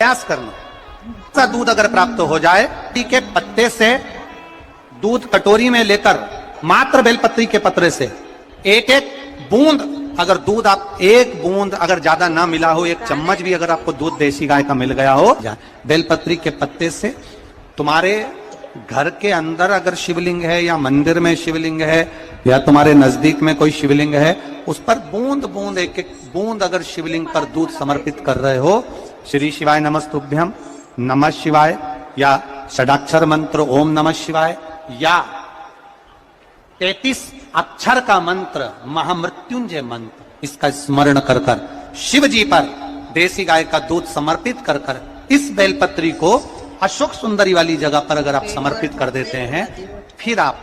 प्रयास करना। ऐसा दूध अगर प्राप्त हो जाए, के पत्ते से दूध कटोरी में लेकर मात्र बेलपत्री के पत्रे से एक एक बूंद, अगर दूध आप एक बूंद अगर ज्यादा ना मिला हो, एक चम्मच भी अगर आपको दूध देसी गाय का मिल गया हो, बेलपत्री के पत्ते से तुम्हारे घर के अंदर अगर शिवलिंग है या मंदिर में शिवलिंग है या तुम्हारे नजदीक में कोई शिवलिंग है, उस पर बूंद बूंद एक एक बूंद अगर शिवलिंग पर दूध समर्पित कर रहे हो, श्री शिवाय नमस्तुभ्यम, नमः शिवाय या षडाक्षर मंत्र ओम नमः शिवाय या 33 अक्षर का मंत्र महामृत्युंजय मंत्र, इसका स्मरण कर कर शिव जी पर देसी गाय का दूध समर्पित कर कर इस बेलपत्री को अशोक सुंदरी वाली जगह पर अगर आप समर्पित कर देते हैं, फिर आप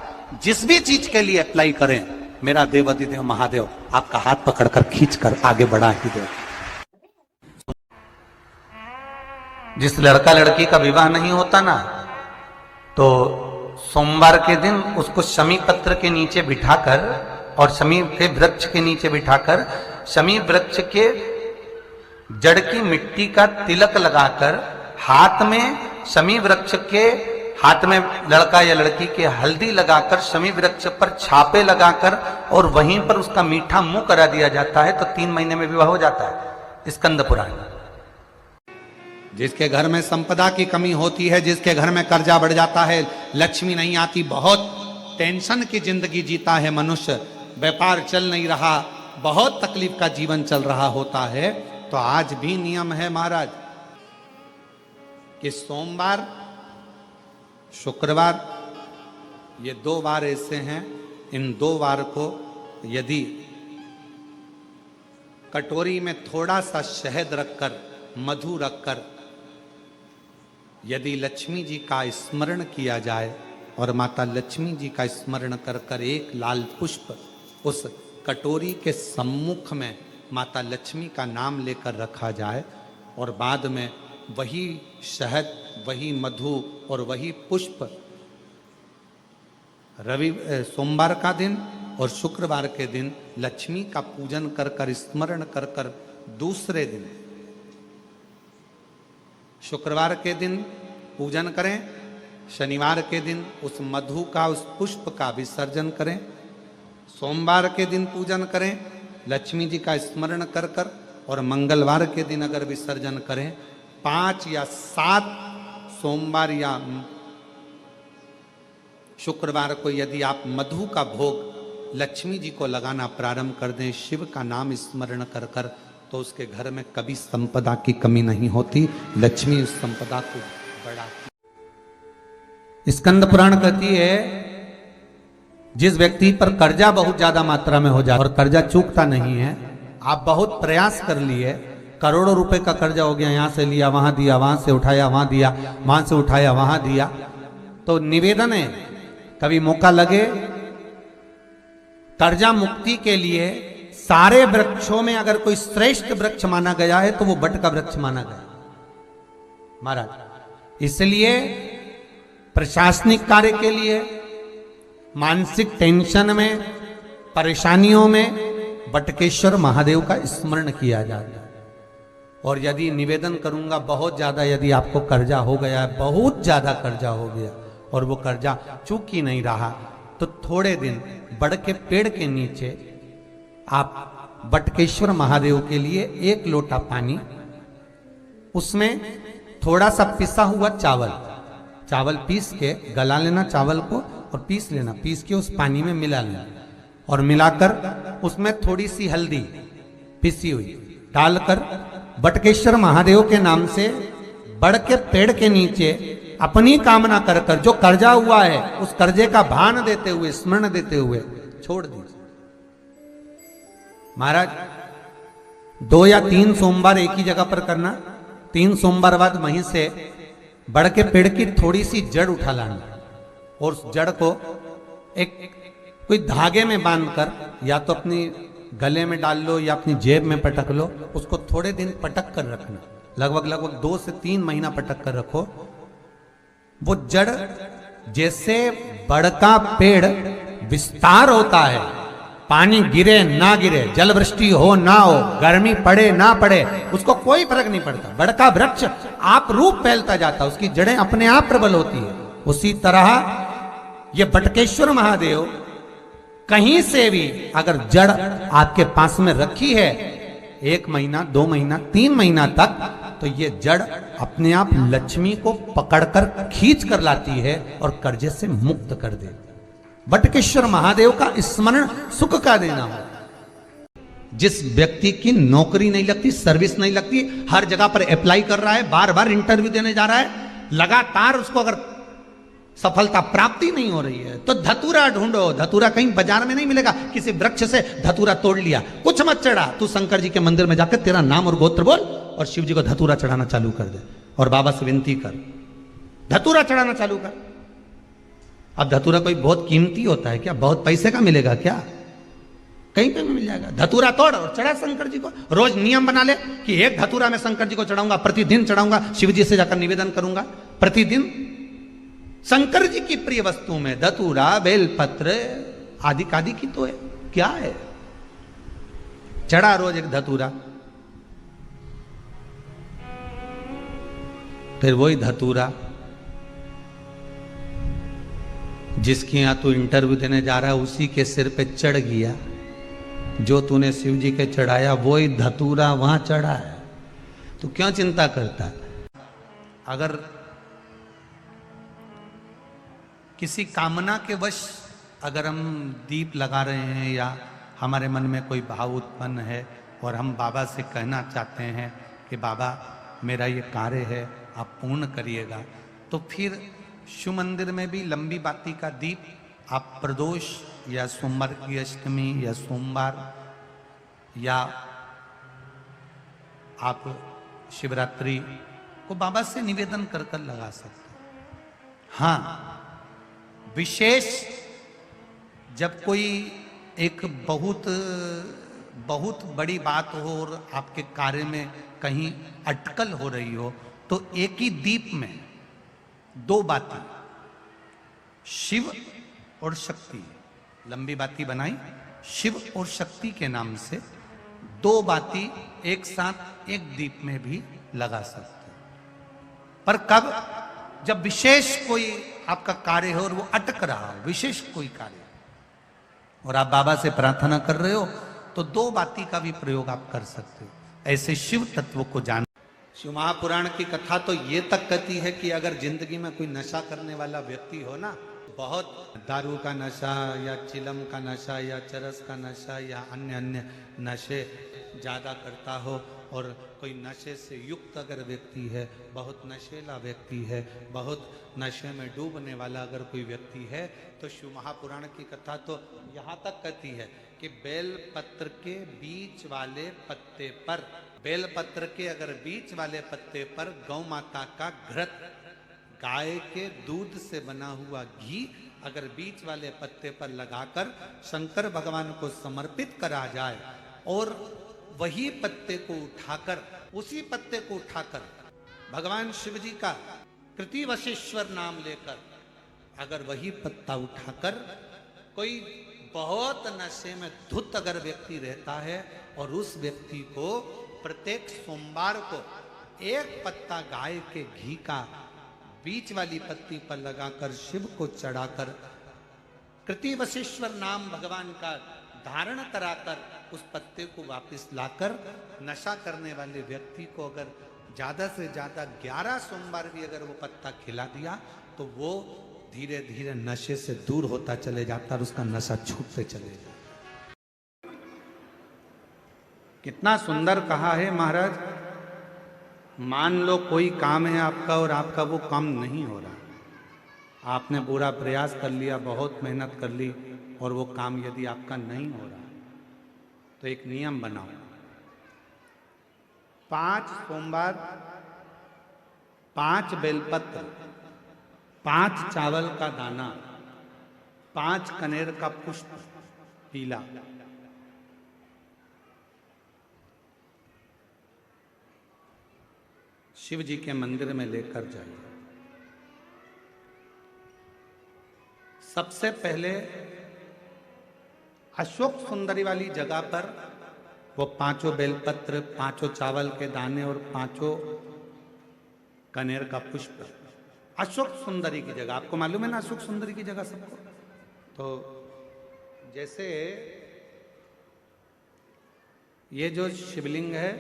जिस भी चीज के लिए अप्लाई करें, मेरा देवाधिदेव महादेव आपका हाथ पकड़कर खींचकर आगे बढ़ा ही दे। जिस लड़का लड़की का विवाह नहीं होता ना, तो सोमवार के दिन उसको शमी पत्र के नीचे बिठाकर और शमी के वृक्ष के नीचे बिठाकर शमी वृक्ष के जड़ की मिट्टी का तिलक लगाकर हाथ में शमी वृक्ष के हाथ में लड़का या लड़की के हल्दी लगाकर शमी वृक्ष पर छापे लगाकर और वहीं पर उसका मीठा मुंह करा दिया जाता है, तो 3 महीने में विवाह हो जाता है। स्कंद पुराण। जिसके घर में संपदा की कमी होती है, जिसके घर में कर्जा बढ़ जाता है, लक्ष्मी नहीं आती, बहुत टेंशन की जिंदगी जीता है मनुष्य, व्यापार चल नहीं रहा, बहुत तकलीफ का जीवन चल रहा होता है, तो आज भी नियम है महाराज कि सोमवार शुक्रवार ये 2 वार ऐसे हैं, इन 2 वार को यदि कटोरी में थोड़ा सा शहद रखकर मधु रखकर यदि लक्ष्मी जी का स्मरण किया जाए और माता लक्ष्मी जी का स्मरण कर कर एक लाल पुष्प उस कटोरी के सम्मुख में माता लक्ष्मी का नाम लेकर रखा जाए और बाद में वही शहद, वही मधु और वही पुष्प सोमवार का दिन और शुक्रवार के दिन लक्ष्मी का पूजन कर कर स्मरण कर कर दूसरे दिन शुक्रवार के दिन पूजन करें, शनिवार के दिन उस मधु का उस पुष्प का विसर्जन करें, सोमवार के दिन पूजन करें लक्ष्मी जी का स्मरण कर कर और मंगलवार के दिन अगर विसर्जन करें, 5 या 7 सोमवार या शुक्रवार को यदि आप मधु का भोग लक्ष्मी जी को लगाना प्रारंभ कर दें, शिव का नाम स्मरण कर कर, तो उसके घर में कभी संपदा की कमी नहीं होती, लक्ष्मी उस संपदा को बढ़ाती। स्कंद पुराण कहती है जिस व्यक्ति पर कर्जा बहुत ज्यादा मात्रा में हो जाए और कर्जा चूकता नहीं है, आप बहुत प्रयास कर लिए, करोड़ों रुपए का कर्जा हो गया, यहां से लिया वहां दिया, वहां से उठाया वहां दिया, वहां से उठाया वहां दिया, तो निवेदन है कभी मौका लगे कर्जा मुक्ति के लिए सारे वृक्षों में अगर कोई श्रेष्ठ वृक्ष माना गया है तो वो बट का वृक्ष माना गया महाराज। इसलिए प्रशासनिक कार्य के लिए, मानसिक टेंशन में, परेशानियों में बटकेश्वर महादेव का स्मरण किया जाता है। और यदि निवेदन करूंगा बहुत ज्यादा, यदि आपको कर्जा हो गया, बहुत ज्यादा कर्जा हो गया और वो कर्जा चूक ही नहीं रहा, तो थोड़े दिन बड़ के पेड़ के नीचे आप बटकेश्वर महादेव के लिए 1 लोटा पानी, उसमें थोड़ा सा पिसा हुआ चावल पीस के गला लेना चावल को और पीस लेना, पीस के उस पानी में मिला लेना और मिलाकर उसमें थोड़ी सी हल्दी पिसी हुई डालकर बटकेश्वर महादेव के नाम से बड़ के पेड़ के नीचे अपनी कामना कर कर जो कर्जा हुआ है उस कर्जे का भान देते हुए, स्मरण देते हुए छोड़ दीजिए महाराज। 2 या 3 सोमवार एक ही जगह पर करना, 3 सोमवार बाद वहीं से बड़ के पेड़ की थोड़ी सी जड़ उठा लाना और उस जड़ को एक कोई धागे में बांधकर या तो अपनी गले में डाल लो या अपनी जेब में पटक लो, उसको थोड़े दिन पटक कर रखना, लगभग 2 से 3 महीना पटक कर रखो। वो जड़ जैसे बड़ का पेड़ विस्तार होता है पानी गिरे ना गिरे, जल वृष्टि हो ना हो, गर्मी पड़े ना पड़े, उसको कोई फर्क नहीं पड़ता। बड़का वृक्ष आप रूप फैलता जाता, उसकी जड़ें अपने आप प्रबल होती है। उसी तरह ये बटकेश्वर महादेव कहीं से भी अगर जड़ आपके पास में रखी है 1 महीना 2 महीना 3 महीना तक, तो ये जड़ अपने आप लक्ष्मी को पकड़कर खींच कर लाती है और कर्जे से मुक्त कर देती। बटकेश्वर महादेव का स्मरण सुख का देना हो। जिस व्यक्ति की नौकरी नहीं लगती, सर्विस नहीं लगती, हर जगह पर अप्लाई कर रहा है, बार बार इंटरव्यू देने जा रहा है, लगातार उसको अगर सफलता प्राप्ति नहीं हो रही है, तो धतूरा ढूंढो। धतूरा कहीं बाजार में नहीं मिलेगा, किसी वृक्ष से धतूरा तोड़ लिया, कुछ मत चढ़ा, तू शंकर जी के मंदिर में जाकर तेरा नाम और गोत्र बोल और शिव जी को धतूरा चढ़ाना चालू कर दे और बाबा से विनती कर, धतूरा चढ़ाना चालू कर। अब धतूरा कोई बहुत कीमती होता है क्या? बहुत पैसे का मिलेगा क्या? कहीं पे भी मिल जाएगा। धतूरा तोड़ और चढ़ा शंकर जी को। रोज नियम बना ले कि 1 धतूरा मैं शंकर जी को चढ़ाऊंगा, प्रतिदिन चढ़ाऊंगा, शिव जी से जाकर निवेदन करूंगा प्रतिदिन। शंकर जी की प्रिय वस्तु में धतूरा, बेलपत्र आदि कादि की तो है, क्या है? चढ़ा रोज 1 धतूरा, फिर वही धतूरा जिसके यहां तू इंटरव्यू देने जा रहा है उसी के सिर पे चढ़ गया। जो तूने शिव जी के चढ़ाया वही धतूरा वहां चढ़ा है, तू क्यों चिंता करता है? अगर किसी कामना के वश अगर हम दीप लगा रहे हैं या हमारे मन में कोई भाव उत्पन्न है और हम बाबा से कहना चाहते हैं कि बाबा मेरा ये कार्य है आप पूर्ण करिएगा, तो फिर शिव मंदिर में भी लंबी बाती का दीप आप प्रदोष या सोमवार की अष्टमी या सोमवार या आप शिवरात्रि को बाबा से निवेदन कर कर लगा सकते हैं। हाँ, विशेष जब कोई एक बहुत बड़ी बात हो और आपके कार्य में कहीं अटकल हो रही हो, तो एक ही दीप में 2 बाती, शिव और शक्ति, लंबी बाती बनाई शिव और शक्ति के नाम से 2 बाती एक साथ एक दीप में भी लगा सकते हैं। पर कब? जब विशेष कोई आपका कार्य हो और वो अटक रहा हो, विशेष कोई कार्य, और आप बाबा से प्रार्थना कर रहे हो, तो 2 बाती का भी प्रयोग आप कर सकते हो। ऐसे शिव तत्व को जान। शिव महापुराण की कथा तो ये तक कहती है कि अगर जिंदगी में कोई नशा करने वाला व्यक्ति हो ना, बहुत दारू का नशा या चिलम का नशा या चरस का नशा या अन्य नशे ज़्यादा करता हो, और कोई नशे से युक्त अगर व्यक्ति है, बहुत नशेला व्यक्ति है, बहुत नशे में डूबने वाला अगर कोई व्यक्ति है, तो शिव महापुराण की कथा तो यहाँ तक कहती है कि बेलपत्र के बीच वाले पत्ते पर, बेलपत्र के अगर बीच वाले पत्ते पर गौ माता का घृत, गाय के दूध से बना हुआ घी अगर बीच वाले पत्ते पर लगाकर शंकर भगवान को समर्पित करा जाए, और वही पत्ते को उठाकर, उसी पत्ते को उठाकर भगवान शिव जी का कृतिवशेश्वर नाम लेकर, अगर वही पत्ता उठाकर कोई बहुत नशे में धुत अगर व्यक्ति रहता है और उस व्यक्ति को प्रत्येक सोमवार को 1 पत्ता गाय के घी का बीच वाली पत्ती पर लगाकर शिव को चढ़ाकर कृतिवशेश्वर नाम भगवान का धारण कराकर उस पत्ते को वापस लाकर नशा करने वाले व्यक्ति को अगर ज्यादा से ज्यादा 11 सोमवार भी अगर वो पत्ता खिला दिया, तो वो धीरे धीरे नशे से दूर होता चले जाता और उसका नशा छूटते चले जाता। कितना सुंदर कहा है महाराज। मान लो कोई काम है आपका और आपका वो काम नहीं हो रहा, आपने पूरा प्रयास कर लिया, बहुत मेहनत कर ली, और वो काम यदि आपका नहीं हो रहा, तो एक नियम बनाओ, 5 सोमवार, 5 बेलपत्र, 5 चावल का दाना, 5 कनेर का पुष्प पीला, शिव जी के मंदिर में लेकर जाइए। सबसे पहले अशोक सुंदरी वाली जगह पर वो 5 बेलपत्र, 5 चावल के दाने और 5 कनेर का पुष्प अशोक सुंदरी की जगह। आपको मालूम है ना अशोक सुंदरी की जगह सबको? तो जैसे ये जो शिवलिंग है,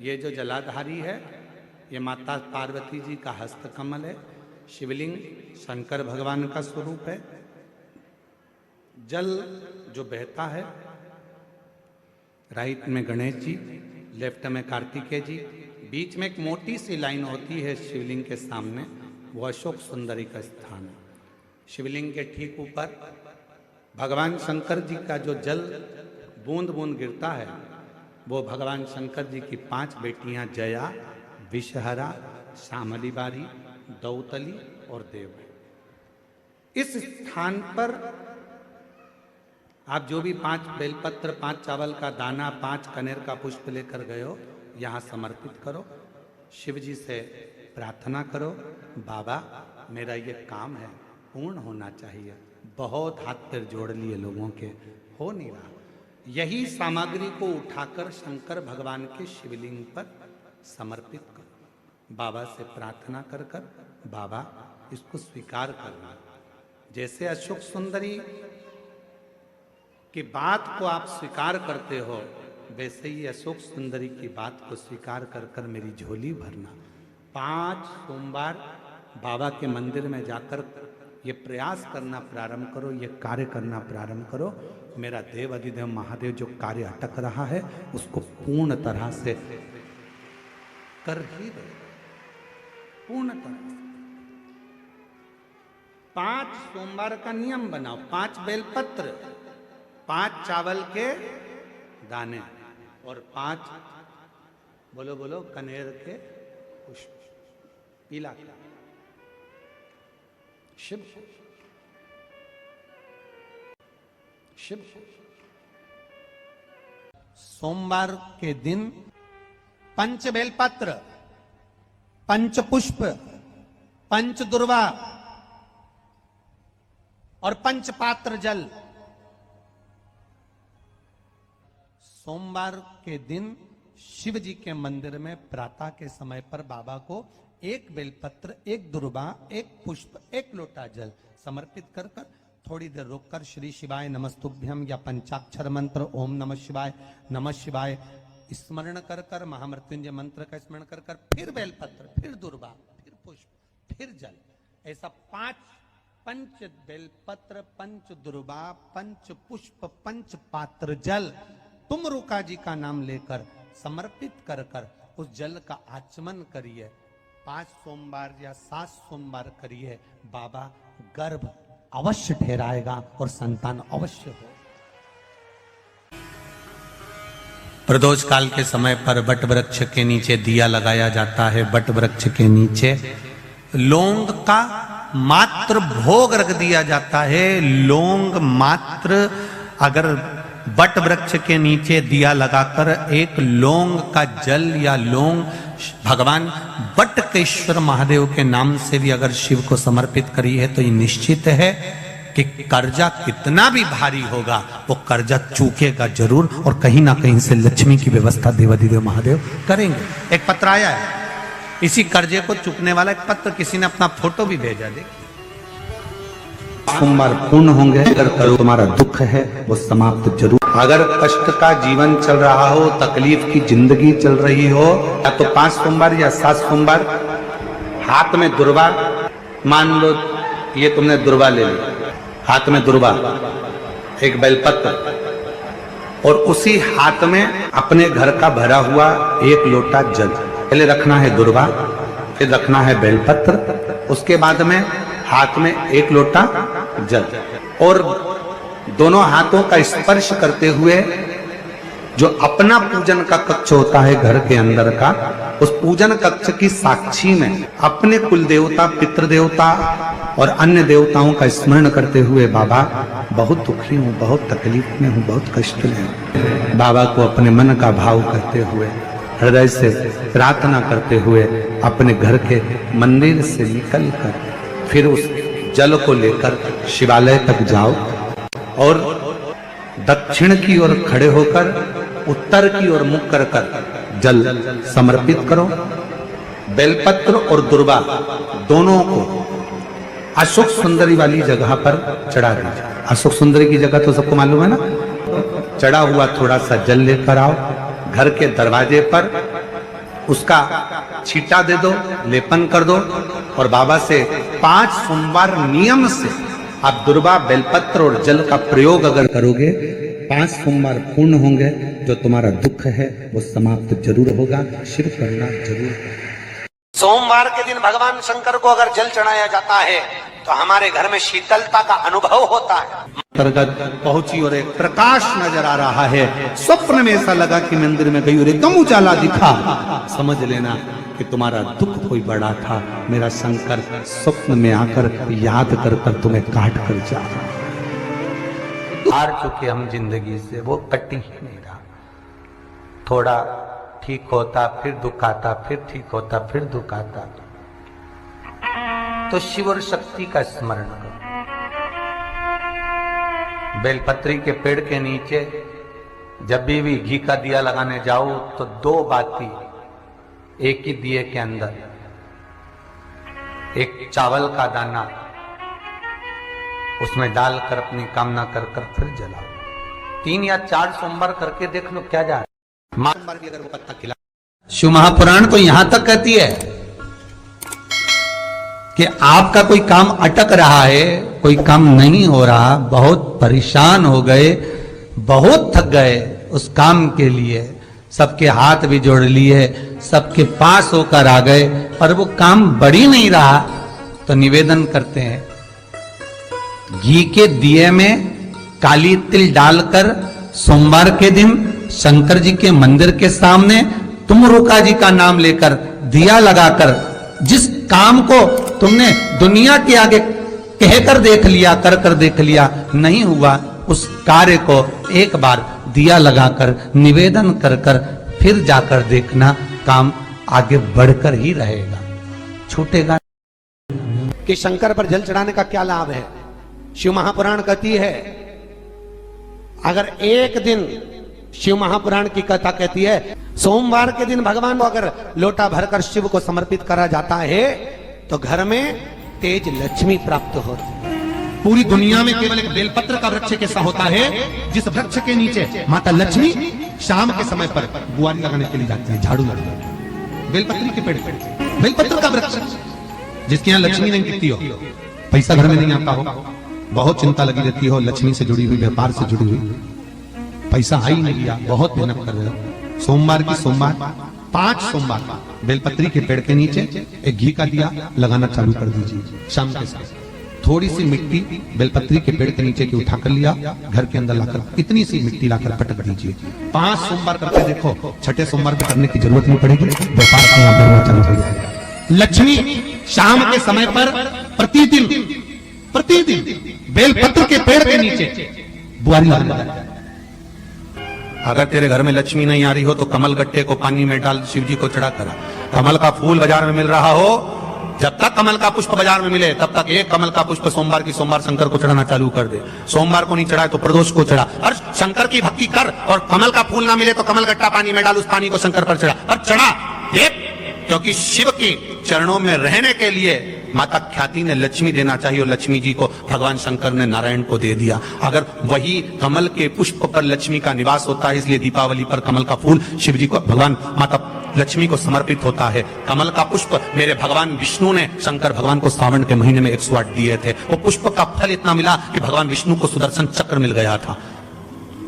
ये जो जलाधारी है, ये माता पार्वती जी का हस्त कमल है। शिवलिंग शंकर भगवान का स्वरूप है। जल जो बहता है, राइट में गणेश जी, लेफ्ट में कार्तिकेय जी, बीच में एक मोटी सी लाइन होती है शिवलिंग के सामने, वो अशोक सुंदरी का स्थान है। शिवलिंग के ठीक ऊपर भगवान शंकर जी का जो जल बूंद बूंद गिरता है, वो भगवान शंकर जी की 5 बेटियां जया, विषहरा, श्यामली बारी, दौतली और देव। इस स्थान पर आप जो भी 5 बेलपत्र, 5 चावल का दाना, 5 कनेर का पुष्प लेकर गए हो, यहाँ समर्पित करो। शिव जी से प्रार्थना करो, बाबा मेरा ये काम है पूर्ण होना चाहिए। बहुत हाथ पैर जोड़ लिए लोगों के, हो नहीं रहा। यही सामग्री को उठाकर शंकर भगवान के शिवलिंग पर समर्पित करो। बाबा से प्रार्थना कर कर बाबा इसको स्वीकार करना। जैसे अशोक सुंदरी की बात को आप स्वीकार करते हो, वैसे ही अशोक सुंदरी की बात को स्वीकार कर कर मेरी झोली भरना। 5 सोमवार बाबा के मंदिर में जाकर ये प्रयास करना प्रारंभ करो, ये कार्य करना प्रारंभ करो। मेरा देव अधिदेव महादेव जो कार्य अटक रहा है उसको पूर्ण तरह से कर ही दे, पूर्ण तरह से। 5 सोमवार का नियम बनाओ, 5 बेलपत्र, 5 चावल के दाने और 5 बोलो बोलो कनेर के पुष्प, पीला शिव शिव। सोमवार के दिन 5 बेलपत्र, 5 पुष्प, 5 दुर्वा और 5 पात्र जल। सोमवार के दिन शिव जी के मंदिर में प्रातः के समय पर बाबा को 1 बेलपत्र, 1 दुर्वा, 1 पुष्प, 1 लोटा जल समर्पित कर कर थोड़ी देर रोककर श्री शिवाय नमस्तुभ्यम या पंचाक्षर मंत्र ओम नमः शिवाय स्मरण कर कर, महामृत्युंजय मंत्र का स्मरण कर कर, फिर बेलपत्र, फिर दुर्वा, फिर पुष्प, फिर जल, ऐसा 5 बेलपत्र, 5 दुर्वा, 5 पुष्प, 5 पात्र जल तुम रुका जी का नाम लेकर समर्पित कर कर उस जल का आचमन करिए। 5 सोमवार या 7 सोमवार करिए, बाबा गर्भ अवश्य ठहराएगा और संतान अवश्य हो। प्रदोष काल के समय पर वट वृक्ष के नीचे दिया लगाया जाता है। वट वृक्ष के नीचे लौंग का मात्र भोग रख दिया जाता है। लौंग मात्र, अगर वट वृक्ष के नीचे दिया लगाकर 1 लौंग का जल या लौंग भगवान वटकेश्वर महादेव के नाम से भी अगर शिव को समर्पित करी है, तो ये निश्चित है कि कर्जा कितना भी भारी होगा वो कर्जा चूकेगा जरूर, और कहीं ना कहीं से लक्ष्मी की व्यवस्था देवाधिदेव महादेव करेंगे। एक पत्र आया है, इसी कर्जे को चूकने वाला एक पत्र किसी ने अपना फोटो भी भेजा। देखिए, सोमवार पूर्ण होंगे, अगर करो तुम्हारा दुख है वो समाप्त जरूर। अगर कष्ट का जीवन चल रहा हो, तकलीफ की जिंदगी चल रही हो, या तो 5 सोमवार या 7 सोमवार हाथ में दुर्वा, मान लो ये तुमने दुर्वा ले ली, हाथ में दुर्वा, 1 बेलपत्र, और उसी हाथ में अपने घर का भरा हुआ 1 लोटा जल। पहले रखना है दुर्वा, फिर रखना है बेलपत्र, उसके बाद में हाथ में 1 लोटा जल, और दोनों हाथों का स्पर्श करते हुए जो अपना पूजन का कक्ष होता है घर के अंदर का, उस पूजन कक्ष की साक्षी में अपने कुल देवता, पितृ देवता और अन्य देवताओं का स्मरण करते हुए, बाबा बहुत दुखी हूँ, बहुत तकलीफ में हूँ, बहुत कष्ट में हूँ, बाबा को अपने मन का भाव करते हुए, हृदय से प्रार्थना करते हुए अपने घर के मंदिर से निकल कर फिर उस जल को लेकर शिवालय तक जाओ और दक्षिण की ओर खड़े होकर उत्तर की ओर मुख कर जल समर्पित करो। बेलपत्र और दुर्वा दोनों को अशोक सुंदरी वाली जगह पर चढ़ा दीजिए। अशोक सुंदरी की जगह तो सबको मालूम है ना। चढ़ा हुआ थोड़ा सा जल लेकर आओ, घर के दरवाजे पर उसका छींटा दे दो, लेपन कर दो और बाबा से 5 सोमवार नियम से आप दुर्वा, बेलपत्र और जल का प्रयोग अगर करोगे 5 सोमवार पूर्ण होंगे। जो तुम्हारा दुख है वो समाप्त जरूर होगा। शिव करना जरूर। सोमवार के दिन भगवान शंकर को अगर जल चढ़ाया जाता है तो हमारे घर में शीतलता का अनुभव होता है। अंतर्गत पहुंची और एक प्रकाश नजर आ रहा है। स्वप्न में ऐसा लगा कि मंदिर में गई और एकदम उजाला दिखा। समझ लेना कि तुम्हारा दुख कोई बड़ा था। मेरा शंकर स्वप्न में आकर याद कर कर तुम्हें काट कर जा रहा। हार चुके हम जिंदगी से, वो कटी ही नहीं रहा। थोड़ा ठीक होता फिर दुख आता, फिर ठीक होता फिर दुख आता। तो शिव और शक्ति का स्मरण करो। बेलपत्री के पेड़ के नीचे जब भी घी का दिया लगाने जाओ तो 2 बाती एक ही दिए के अंदर, एक चावल का दाना उसमें डालकर अपनी कामना कर कर फिर जलाओ। 3 या 4 सोमवार करके देख लो क्या जा रहा है। भी अगर वो पत्ता खिला। शिव महापुराण तो यहां तक कहती है कि आपका कोई काम अटक रहा है, कोई काम नहीं हो रहा, बहुत परेशान हो गए, बहुत थक गए उस काम के लिए, सबके हाथ भी जोड़ लिए, सबके पास होकर आ गए, पर वो काम बढ़ ही नहीं रहा। तो निवेदन करते हैं घी के दिए में काली तिल डालकर सोमवार के दिन शंकर जी के मंदिर के सामने तुम रुका जी का नाम लेकर दिया लगाकर, जिस काम को तुमने दुनिया के आगे कहकर देख लिया, कर कर देख लिया, नहीं हुआ, उस कार्य को एक बार दिया लगाकर निवेदन कर कर फिर जाकर देखना, काम आगे बढ़कर ही रहेगा, छूटेगा। कि शंकर पर जल चढ़ाने का क्या लाभ है? शिव महापुराण कहती है अगर एक दिन, शिव महापुराण की कथा कहती है सोमवार के दिन भगवान को अगर लोटा भरकर शिव को समर्पित करा जाता है तो घर में तेज लक्ष्मी प्राप्त होती है। पूरी दुनिया में केवल एक बेलपत्र का वृक्ष कैसा होता है जिस वृक्ष के नीचे माता लक्ष्मी शाम के समय पर बुआरी लगाने के लिए जाती है, झाड़ू लगाने। बेलपत्री के पेड़, बेलपत्र का वृक्ष जिसके यहाँ लक्ष्मी नहीं दिखती हो, पैसा घर में नहीं आता हो, बहुत चिंता लगी रहती हो, लक्ष्मी से जुड़ी हुई, व्यापार से जुड़ी हुई, पैसा आ ही नहीं लिया, बहुत मेहनत कर रहे हो। सोमवार की सोमवार 5 सोमवार बेलपत्री के पेड़ के नीचे एक घी का दिया लगाना चालू कर दीजिए। शाम के समय थोड़ी सी मिट्टी बेलपत्री के पेड़ के नीचे की उठा कर लिया, घर के अंदर लाकर इतनी सी मिट्टी लाकर पटक दीजिए। 5 सोमवार करके देखो, 6ठे सोमवार पे करने की जरूरत नहीं पड़ेगी, व्यापार अपने आप बढ़ना चालू हो जाएगा। लक्ष्मी शाम के समय पर प्रतिदिन बेलपत्र के पेड़ के नीचे बुआरी लगाना। अगर तेरे घर में लक्ष्मी नहीं आ रही हो तो कमल गट्टे को पानी में डाल शिव जी को चढ़ा करा। कमल का फूल बाजार में मिल रहा हो, जब तक कमल का पुष्प बाजार में मिले तब तक एक कमल का पुष्प सोमवार की सोमवार शंकर को चढ़ाना चालू कर दे। सोमवार को नहीं चढ़ाए तो प्रदोष को चढ़ा, और शंकर की भक्ति कर। और कमल का फूल ना मिले तो कमल गट्टा पानी में डाल, उस पानी को शंकर पर चढ़ा और चढ़ा देख, क्योंकि शिव के चरणों में रहने के लिए माता ख्याति ने लक्ष्मी देना चाहिए और लक्ष्मी जी को भगवान शंकर ने नारायण को दे दिया। अगर वही कमल के पुष्प पर लक्ष्मी का निवास होता है, इसलिए दीपावली पर कमल का फूल शिव जी को, भगवान माता लक्ष्मी को समर्पित होता है। कमल का पुष्प मेरे भगवान विष्णु ने शंकर भगवान को सावन के महीने में 108 दिए थे। वो पुष्प का फल इतना मिला कि भगवान विष्णु को सुदर्शन चक्र मिल गया था।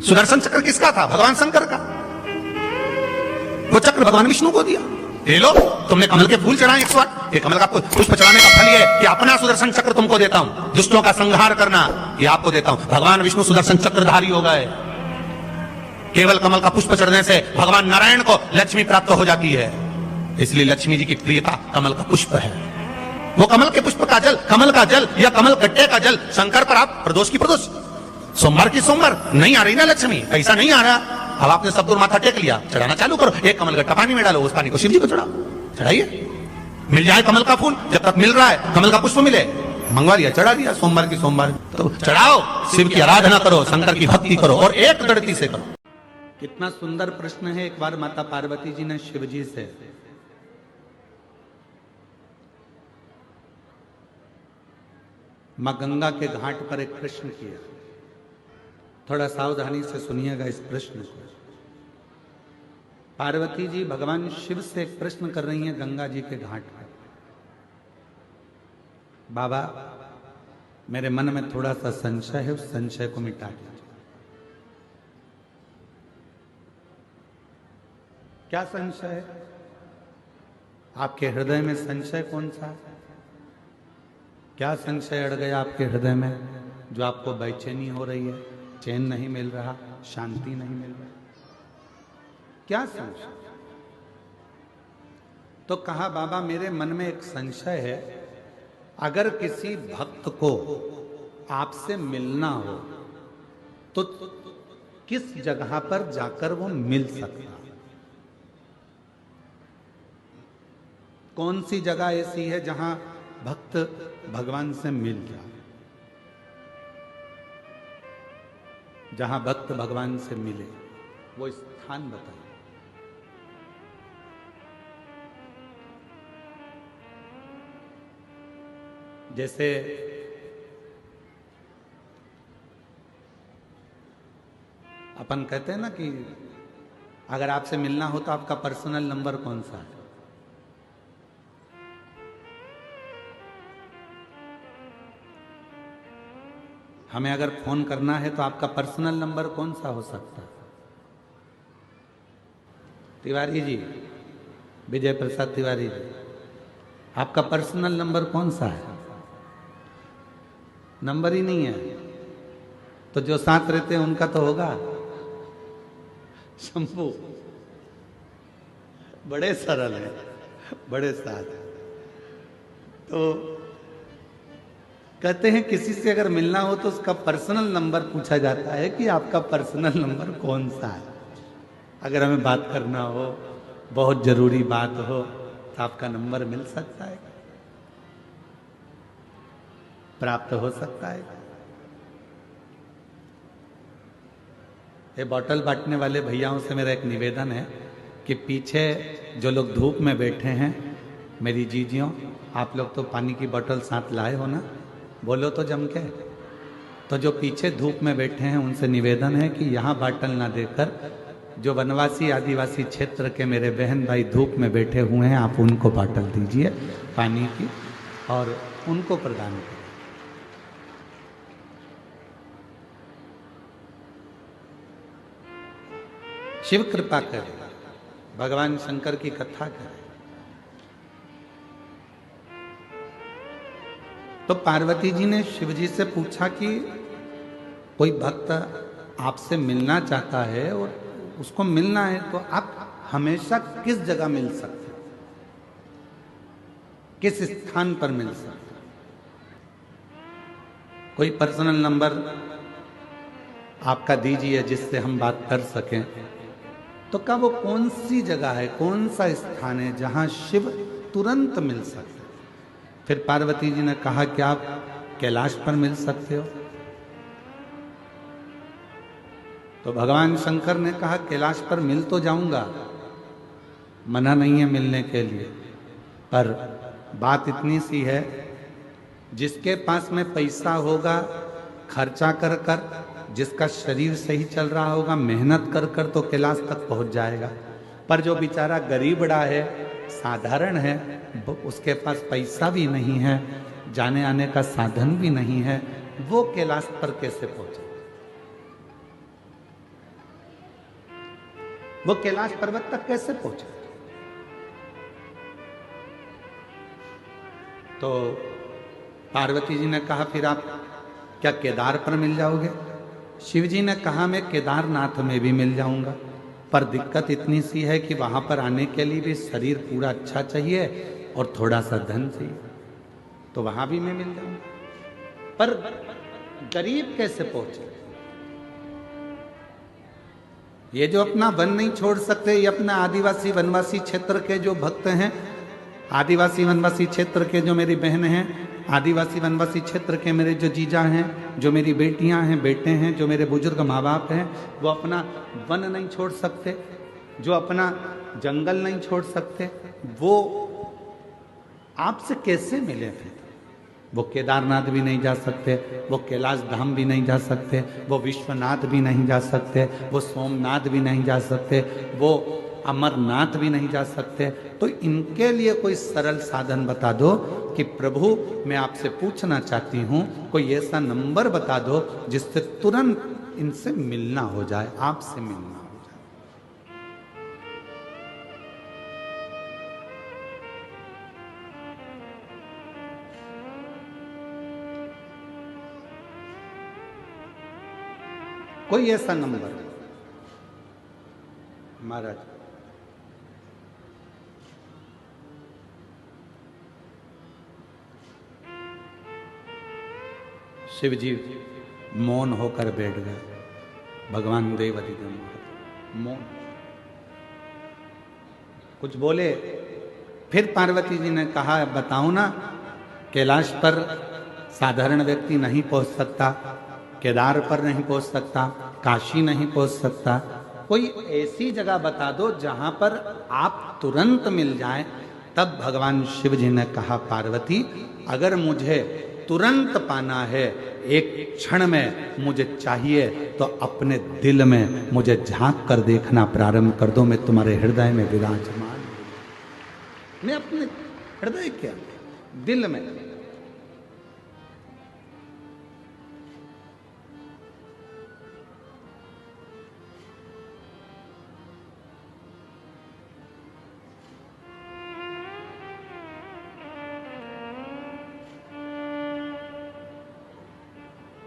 सुदर्शन चक्र किसका था? भगवान शंकर का। वो चक्र भगवान विष्णु को दिया। ले लो, तुमने कमल के फूल चढ़ाए 108, ये कमल का पुष्प चढ़ाने का फल है कि अपना सुदर्शन चक्र तुमको देता हूं, दुष्टों का संहार करना ये आपको देता हूं। भगवान विष्णु सुदर्शन चक्रधारी हो गए। केवल कमल का पुष्प चढ़ने से भगवान नारायण को लक्ष्मी प्राप्त हो जाती है, इसलिए लक्ष्मी जी की प्रियता कमल का पुष्प है। वो कमल के पुष्प का जल, कमल का जल या कमल गट्टे का जल शंकर पर आप प्रदोष की प्रदोष, सोमवार की सोमवार नहीं आ रही ना लक्ष्मी, पैसा नहीं आ रहा, अब आपने सब दूर माथा टेक लिया, चढ़ाना चालू करो। एक कमल गट्टा पानी में डालो, उस पानी को शिव जी को चढ़ाओ, चढ़ाइए, मिल जाए कमल का फूल। जब तक मिल रहा है कमल का पुष्प मिले, मंगवा लिया, चढ़ा दिया सोमवार की सोमवार। तो चढ़ाओ, शिव की आराधना करो, शंकर की भक्ति करो और एक दृढ़ता से करो। कितना सुंदर प्रश्न है। एक बार माता पार्वती जी ने शिव जी से मां गंगा के घाट पर एक प्रश्न किया। थोड़ा सावधानी से सुनिएगा इस प्रश्न को। पार्वती जी भगवान शिव से एक प्रश्न कर रही हैं गंगा जी के घाट पर। बाबा, मेरे मन में थोड़ा सा संशय है, उस संशय को मिटा दीजिए। क्या संशय है? आपके हृदय में संशय कौन सा है? क्या संशय अड़ गया आपके हृदय में जो आपको बेचैनी हो रही है, चैन नहीं मिल रहा, शांति नहीं मिल रहा? क्या संशय? तो कहा बाबा मेरे मन में एक संशय है, अगर किसी भक्त को आपसे मिलना हो तो किस जगह पर जाकर वो मिल सकता है? कौन सी जगह ऐसी है जहां भक्त भगवान से मिल जाए, जहां भक्त भगवान से मिले? वो स्थान बताइए। जैसे अपन कहते हैं ना कि अगर आपसे मिलना हो तो आपका पर्सनल नंबर कौन सा है? हमें अगर फोन करना है तो आपका पर्सनल नंबर कौन सा हो सकता है? तिवारी जी, विजय प्रसाद तिवारी जी, आपका पर्सनल नंबर कौन सा है? नंबर ही नहीं है तो जो साथ रहते हैं उनका तो होगा। शंभू बड़े सरल है, बड़े साथ। तो कहते हैं किसी से अगर मिलना हो तो उसका पर्सनल नंबर पूछा जाता है कि आपका पर्सनल नंबर कौन सा है। अगर हमें बात करना हो, बहुत जरूरी बात हो, तो आपका नंबर मिल सकता है, प्राप्त हो सकता है। ये बॉटल बांटने वाले भैयाओं से मेरा एक निवेदन है कि पीछे जो लोग धूप में बैठे हैं, मेरी जीजियों, आप लोग तो पानी की बोतल साथ लाए हो ना, बोलो तो जम के। तो जो पीछे धूप में बैठे हैं उनसे निवेदन है कि यहाँ बाटल ना देकर जो वनवासी आदिवासी क्षेत्र के मेरे बहन भाई धूप में बैठे हुए हैं, आप उनको बाटल दीजिए पानी की और उनको प्रदान करें। शिव कृपा करे, भगवान शंकर की कथा करे। तो पार्वती जी ने शिव जी से पूछा कि कोई भक्त आपसे मिलना चाहता है और उसको मिलना है तो आप हमेशा किस जगह मिल सकते हैं, किस स्थान पर मिल सकते हैं? कोई पर्सनल नंबर आपका दीजिए जिससे हम बात कर सकें। तो क्या वो कौन सी जगह है, कौन सा स्थान है जहां शिव तुरंत मिल सकते? फिर पार्वती जी ने कहा कि आप कैलाश पर मिल सकते हो। तो भगवान शंकर ने कहा कैलाश पर मिल तो जाऊंगा, मना नहीं है मिलने के लिए, पर बात इतनी सी है, जिसके पास में पैसा होगा खर्चा कर कर, जिसका शरीर सही चल रहा होगा मेहनत कर कर, तो कैलाश तक पहुंच जाएगा। पर जो बेचारा गरीबड़ा है, साधारण है, उसके पास पैसा भी नहीं है, जाने आने का साधन भी नहीं है, वो कैलाश पर कैसे पहुंचे? वो कैलाश पर्वत तक कैसे पहुंचे? तो पार्वती जी ने कहा फिर आप क्या केदार पर मिल जाओगे? शिव जी ने कहा मैं केदारनाथ में भी मिल जाऊंगा, पर दिक्कत इतनी सी है कि वहां पर आने के लिए भी शरीर पूरा अच्छा चाहिए और थोड़ा सा धन चाहिए, तो वहां भी मैं मिल जाऊंगा। पर गरीब कैसे पहुंचे? ये जो अपना वन नहीं छोड़ सकते, ये अपना आदिवासी वनवासी क्षेत्र के जो भक्त हैं, आदिवासी वनवासी क्षेत्र के जो मेरी बहन हैं, आदिवासी वनवासी क्षेत्र के मेरे जो जीजा हैं, जो मेरी बेटियां हैं, बेटे हैं, जो मेरे बुजुर्ग माँ बाप हैं, वो अपना वन नहीं छोड़ सकते, जो अपना जंगल नहीं छोड़ सकते, वो आपसे कैसे मिले फिर? वो केदारनाथ भी नहीं जा सकते, वो कैलाश धाम भी नहीं जा सकते, वो विश्वनाथ भी नहीं जा सकते, वो सोमनाथ भी नहीं जा सकते, वो अमरनाथ भी नहीं जा सकते। तो इनके लिए कोई सरल साधन बता दो कि प्रभु मैं आपसे पूछना चाहती हूँ, कोई ऐसा नंबर बता दो जिससे तुरंत इनसे मिलना हो जाए, आपसे मिलना हो जाए। कोई ऐसा नंबर महाराज? शिव जी मौन होकर बैठ गए। भगवान देवादिदेव मौन, कुछ बोले। फिर पार्वती जी ने कहा बताओ ना, कैलाश पर साधारण व्यक्ति नहीं पहुंच सकता, केदार पर नहीं पहुंच सकता, काशी नहीं पहुंच सकता, कोई ऐसी जगह बता दो जहां पर आप तुरंत मिल जाएं। तब भगवान शिव जी ने कहा पार्वती अगर मुझे तुरंत पाना है, एक क्षण में मुझे चाहिए, तो अपने दिल में मुझे झांक कर देखना प्रारंभ कर दो। मैं तुम्हारे हृदय में विराजमान, मैं अपने हृदय क्या दिल में।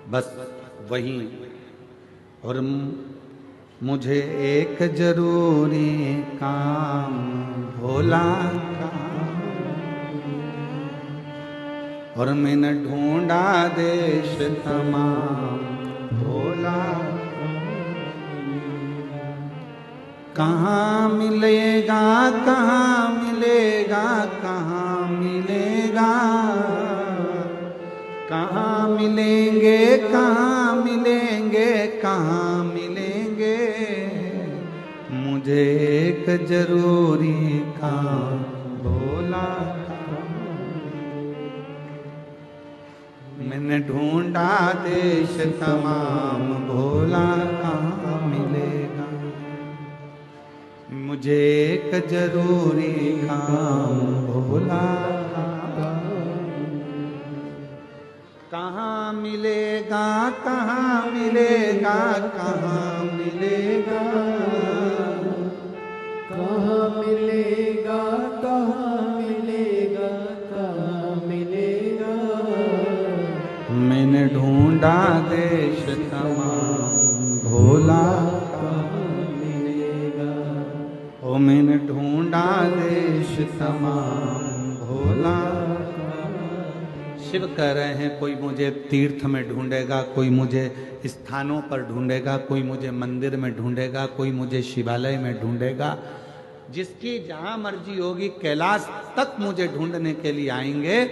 बस वही। और मुझे एक जरूरी काम भोला का, और मैंने ढूंढा देश तमाम भोला, कहाँ मिलेगा, कहाँ मिलेगा, कहाँ मिलेगा, कहाँ मिलेंगे, कहाँ मिलेंगे, कहाँ मिलेंगे, मुझे एक जरूरी काम भोला। मैंने ढूंढा देश तमाम भोला, कहाँ मिलेगा, मुझे एक जरूरी काम भोला। कहाँ मिलेगा, कहाँ मिलेगा, कहाँ मिलेगा, कहाँ मिलेगा, कहाँ मिलेगा, कहाँ मिलेगा, मैंने ढूंढा देश तमाम भोला, कहाँ मिलेगा, ओ मैंने ढूंढा देश तमाम भोला। शिव कह रहे हैं कोई मुझे तीर्थ में ढूंढेगा, कोई मुझे स्थानों पर ढूंढेगा, कोई मुझे मंदिर में ढूंढेगा, कोई मुझे शिवालय में ढूंढेगा, जिसकी जहां मर्जी होगी कैलाश तक मुझे ढूंढने के लिए आएंगे।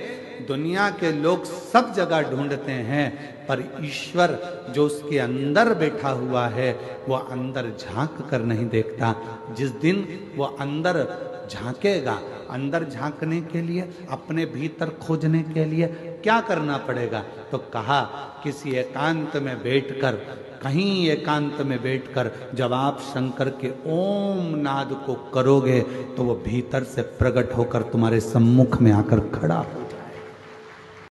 दुनिया के लोग सब जगह ढूंढते हैं, पर ईश्वर जो उसके अंदर बैठा हुआ है वो अंदर झांक कर नहीं देखता। जिस दिन वो अंदर झांकेगा, अंदर झांकने के लिए, अपने भीतर खोजने के लिए क्या करना पड़ेगा? तो कहा किसी एकांत में बैठकर, कहीं एकांत में बैठकर जब आप शंकर के ओम नाद को करोगे तो वो भीतर से प्रकट होकर तुम्हारे सम्मुख में आकर खड़ा हो।